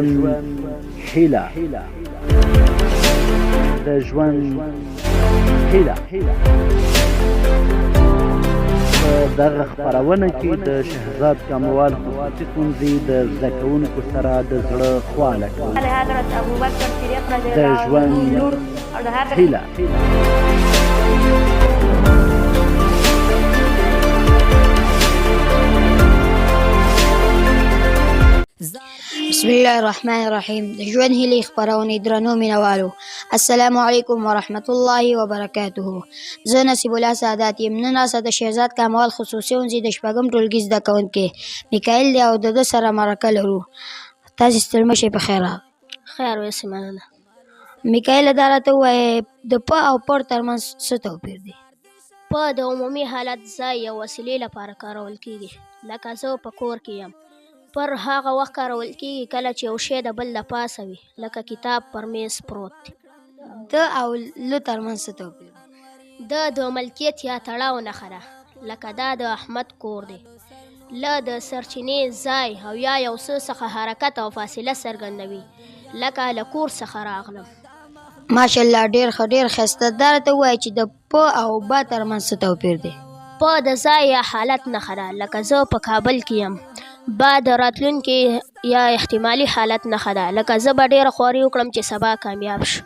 ژوند هیله د ژوند هیله په دغه خپرونه کې د شهزاد کاموال خصوصي ښوونځي د زده کوونکو سره د زړه خواله کوو د ژوند هیله. بسم الله الرحمن الرحیم. د ژوند هیلې خپرونې درنو مینوالو، السلام علیکم ورحمت الله وبرکاته. زه نصیب الله سعادت یم. نن راسه د شهزاد کاموال خصوصي ښوونځي د شپږم ټولګي زده کوونکی میکایل دی او د ده سره مرکه لرو. تاسې ستړي مه شئ، په خیر راغلئ. خیر اوسئ، مننه. میکایله، دا راته ووایئ د په او پر ترمنځ څه توپیر دی؟ په د عمومي حالت ځای یا وسیلې لپاره کارول کیږي، لکه زه په کور کې یم. پر هغه وخت کارول کیږي کله چې یو شی د بل د پاسه وي، لکه کتاب پر میز پروت دی. د او له ترمنځ څه توپیر دی؟ د ملکیت یا تړاو نښه ده، لکه دا د احمد کور دی. له د سرچینې ځای او یا یو څه څخه حرکت او فاصله څرګندوي، لکه له کور څخه راغلم. ماشاءالله، ډېر ښه، ډېر ښایسته. دا راته ووایئ چې د په او با ترمنځ څه توپیر دی؟ په د ځای یا حالت نښه ده، لکه زه په کابل کې یم. با د راتلونکي یا احتمالي حالت نښه ده، لکه زه به ډېره خواري وکړم چې سبا کامیاب شم.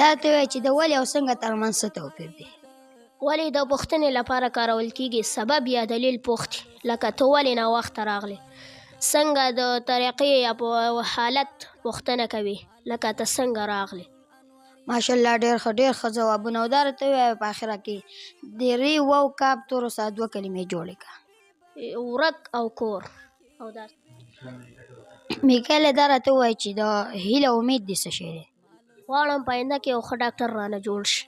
دا ته وایي چې د ولې او څنګه ترمنځ څه توپیر دی؟ ولې د پوښتنې لپاره کارول کیږي، سبب یا دلیل پوښتي، لکه ته ولې ناوخته راغلې. څنګه د طریقې یا په حالت پوښتنه کوي، لکه ته څنګه راغلې. ماشاءالله، ډېر ښه، ډېر ښه ځوابونه. او دا راته ووایه په آخره کې د ری واو کاب تورو سره دوه کلمې جوړې کړه. ورک او کور. او دا میکایله، دا راته ووایه چې د هیله امید دې څه شی دی؟ غواړم په آینده کې یو ښه ډاکټر رانه جوړ شي.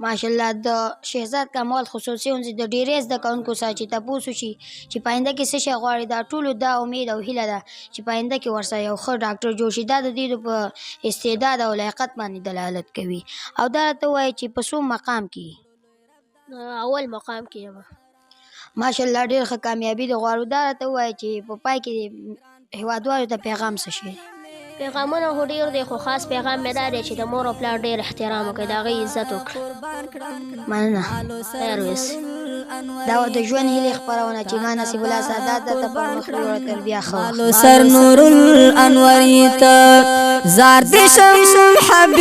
ماشاءالله، د شهزاد کاموال خصوصي ښوونځي د ډېری زده کوونکو سره چې تپوس وشي چې په آینده کې څه شی غواړي، دا ټولو دا امید او هیله ده چې په آینده کې ورسره یو ښه ډاکټر جوړ شي. دا د دوی په استعداد او لیاقت باندې دلالت کوي. او دا راته ووایه چې په څوم مقام کې؟ اول مقام کې یم. ماشاءالله، ډېر ښه، کامیابي دې غواړو. دا راته ووایه چې په پای کې هېوادوالو ته پیغام څه شی دی؟ پیغامونه خو ډېر دی، خو خاص پیغام مې دا دی چې د مور او پلار ډېر احترام وکړئ، د هغې عزت وکړئ. مننه. خیر اوسئ. دا د ژوند هیلې خپرونه چې ما نصیب الله سعادت درته پر مخ وړه تر بیا ښه وخت. سر نور الانوار ته زار دې شم حبیب